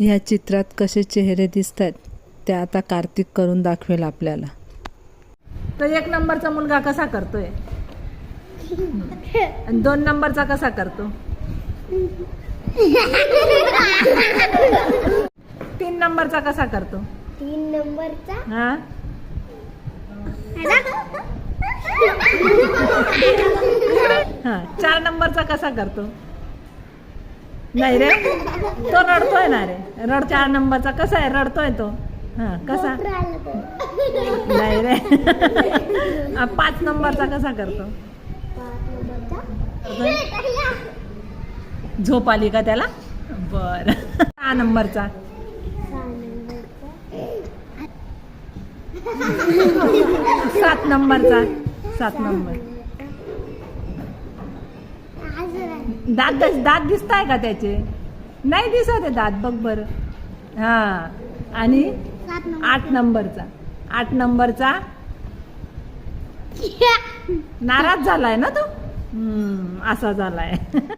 ह्या चित्रात कसे चेहरे दिसतात ते आता कार्तिक करून दाखवेल आपल्याला. तो 1 नंबरचा मुलगा कसा करतोय आणि 2 नंबरचा कसा करतो, 3 नंबरचा कसा करतो, 3 नंबरचा हा हा 4 नंबरचा कसा करतो. नाही रे, तो रडतोय ना रे. 4 नंबरचा कसा आहे, रडतोय तो. हा कसा नाही रे. 5 नंबरचा कसा करतो, झोप आली का त्याला. बर 6 नंबरचा 7 नंबरचा 7 नंबर. दात दिसताय का त्याचे, नाही दिसत आहे दात, बघ बर. हा आणि 8 नंबरचा 8 नंबरचा नाराज झालाय ना तो, असा झालाय.